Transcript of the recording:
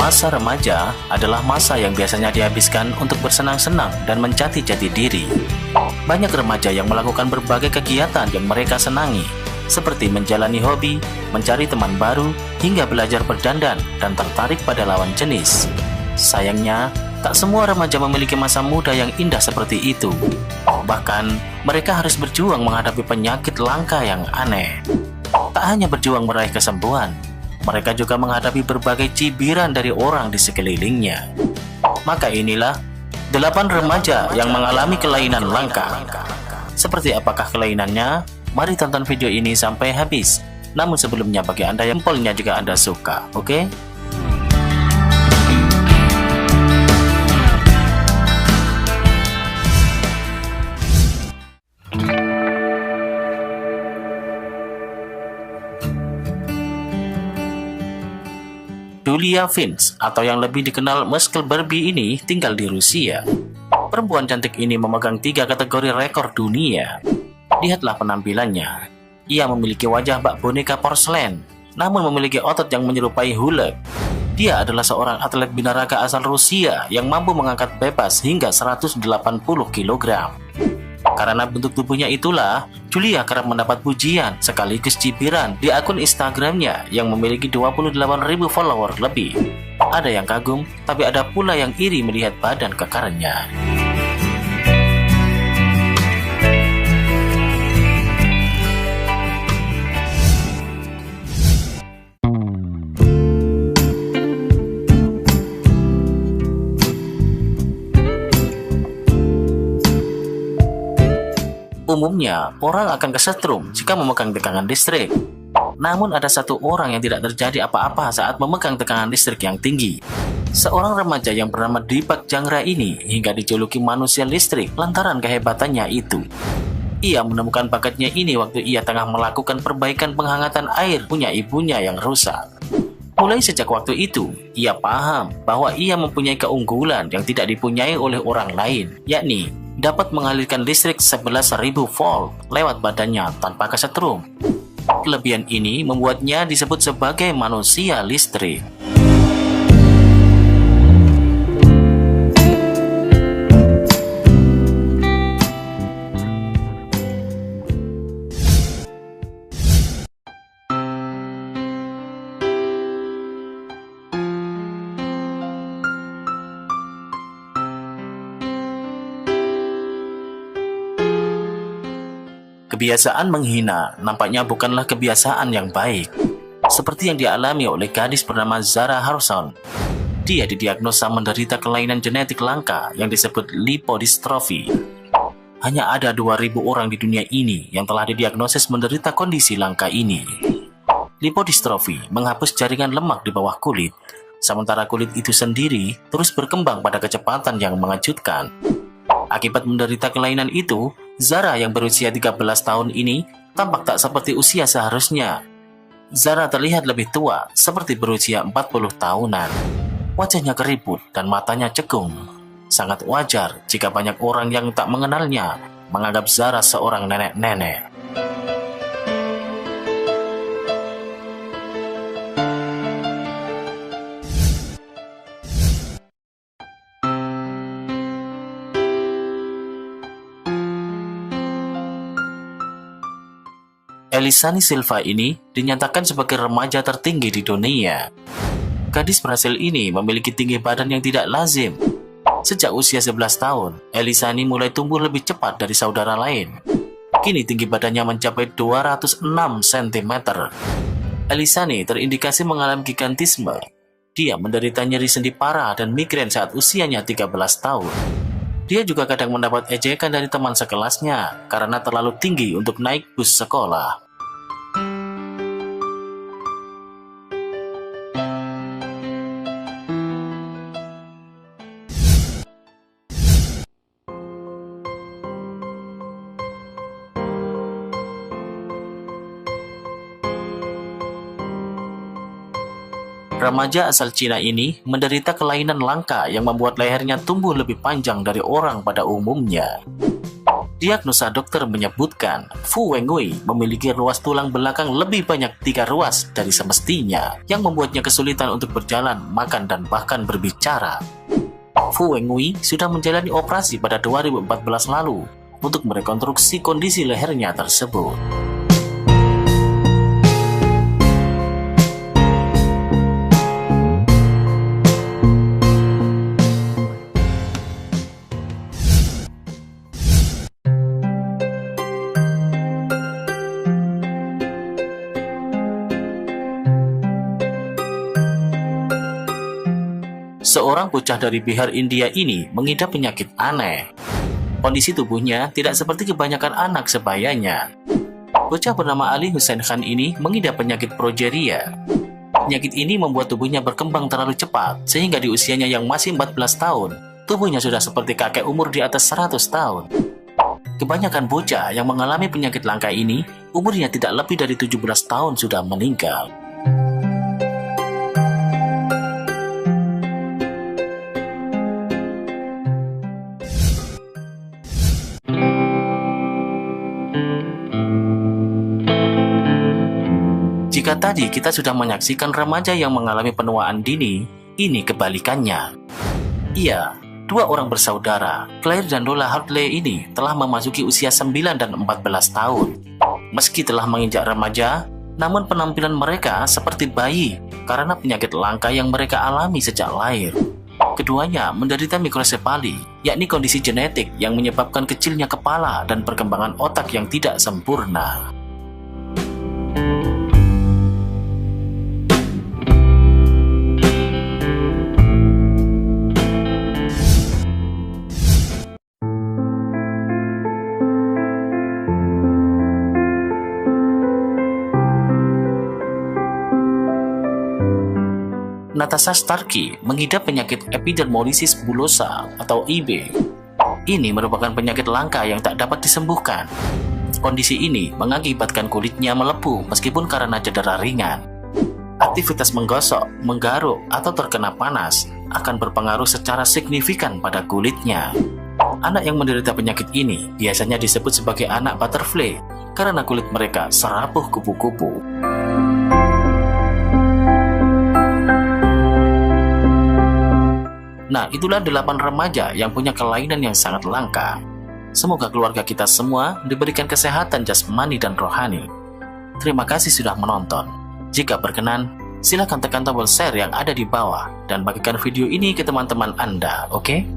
Masa remaja adalah masa yang biasanya dihabiskan untuk bersenang-senang dan mencari jati diri. Banyak remaja yang melakukan berbagai kegiatan yang mereka senangi, seperti menjalani hobi, mencari teman baru, hingga belajar berdandan dan tertarik pada lawan jenis. Sayangnya, tak semua remaja memiliki masa muda yang indah seperti itu. Bahkan, mereka harus berjuang menghadapi penyakit langka yang aneh. Tak hanya berjuang meraih kesembuhan, mereka juga menghadapi berbagai cibiran dari orang di sekelilingnya. Maka inilah 8 remaja yang mengalami kelainan langka. Seperti apakah kelainannya? Mari tonton video ini sampai habis. Namun sebelumnya bagi Anda yang jempolnya jika Anda suka, oke? Julia Vince, atau yang lebih dikenal Muscle Barbie ini, tinggal di Rusia. Perempuan cantik ini memegang 3 kategori rekor dunia. Lihatlah penampilannya. Ia memiliki wajah bak boneka porselen, namun memiliki otot yang menyerupai hulk. Dia adalah seorang atlet binaraga asal Rusia yang mampu mengangkat bebas hingga 180 kg. Karena bentuk tubuhnya itulah, Julia kerap mendapat pujian sekaligus cibiran di akun Instagramnya yang memiliki 28.000 follower lebih. Ada yang kagum, tapi ada pula yang iri melihat badan kekarnya. Umumnya, orang akan kesetrum jika memegang tegangan listrik. Namun ada satu orang yang tidak terjadi apa-apa saat memegang tegangan listrik yang tinggi. Seorang remaja yang bernama Deepak Jangra ini hingga dijuluki manusia listrik lantaran kehebatannya itu. Ia menemukan bakatnya ini waktu ia tengah melakukan perbaikan penghangatan air punya ibunya yang rusak. Mulai sejak waktu itu, ia paham bahwa ia mempunyai keunggulan yang tidak dipunyai oleh orang lain, yakni dapat mengalirkan listrik 11.000 volt lewat badannya tanpa kesetrum. Kelebihan ini membuatnya disebut sebagai manusia listrik. Kebiasaan menghina nampaknya bukanlah kebiasaan yang baik, seperti yang dialami oleh gadis bernama Zara Harrison. Dia didiagnosa menderita kelainan genetik langka yang disebut lipodystrophy. Hanya ada 2.000 orang di dunia ini yang telah didiagnosis menderita kondisi langka ini. Lipodystrophy menghapus jaringan lemak di bawah kulit, sementara kulit itu sendiri terus berkembang pada kecepatan yang mengejutkan. Akibat menderita kelainan itu, Zara yang berusia 13 tahun ini tampak tak seperti usia seharusnya. Zara terlihat lebih tua, seperti berusia 40 tahunan. Wajahnya keriput dan matanya cekung. Sangat wajar jika banyak orang yang tak mengenalnya menganggap Zara seorang nenek-nenek. Elisani Silva ini dinyatakan sebagai remaja tertinggi di dunia. Gadis Brasil ini memiliki tinggi badan yang tidak lazim. Sejak usia 11 tahun, Elisani mulai tumbuh lebih cepat dari saudara lain. Kini tinggi badannya mencapai 206 cm. Elisani terindikasi mengalami gigantisme. Dia menderita nyeri sendi parah dan migrain saat usianya 13 tahun. Dia juga kadang mendapat ejekan dari teman sekelasnya karena terlalu tinggi untuk naik bus sekolah. Remaja asal Cina ini menderita kelainan langka yang membuat lehernya tumbuh lebih panjang dari orang pada umumnya. Diagnosa dokter menyebutkan Fu Wengui memiliki ruas tulang belakang lebih banyak 3 ruas dari semestinya, yang membuatnya kesulitan untuk berjalan, makan, dan bahkan berbicara. Fu Wengui sudah menjalani operasi pada 2014 lalu untuk merekonstruksi kondisi lehernya tersebut. Seorang bocah dari Bihar, India ini mengidap penyakit aneh. Kondisi tubuhnya tidak seperti kebanyakan anak sebayanya. Bocah bernama Ali Hussein Khan ini mengidap penyakit progeria. Penyakit ini membuat tubuhnya berkembang terlalu cepat, sehingga di usianya yang masih 14 tahun, tubuhnya sudah seperti kakek umur di atas 100 tahun. Kebanyakan bocah yang mengalami penyakit langka ini, umurnya tidak lebih dari 17 tahun sudah meninggal. Jika tadi kita sudah menyaksikan remaja yang mengalami penuaan dini, ini kebalikannya. Iya, 2 orang bersaudara, Claire dan Lola Hartley ini telah memasuki usia 9 dan 14 tahun. Meski telah menginjak remaja, namun penampilan mereka seperti bayi karena penyakit langka yang mereka alami sejak lahir. Keduanya menderita mikrosefali, yakni kondisi genetik yang menyebabkan kecilnya kepala dan perkembangan otak yang tidak sempurna. Natasha Starkey mengidap penyakit epidermolysis bullosa atau EB. Ini merupakan penyakit langka yang tak dapat disembuhkan. Kondisi ini mengakibatkan kulitnya melepuh meskipun karena cedera ringan. Aktivitas menggosok, menggaruk, atau terkena panas akan berpengaruh secara signifikan pada kulitnya. Anak yang menderita penyakit ini biasanya disebut sebagai anak butterfly karena kulit mereka serapuh kupu-kupu. Nah, itulah 8 remaja yang punya kelainan yang sangat langka. Semoga keluarga kita semua diberikan kesehatan jasmani dan rohani. Terima kasih sudah menonton. Jika berkenan, silakan tekan tombol share yang ada di bawah dan bagikan video ini ke teman-teman Anda, oke?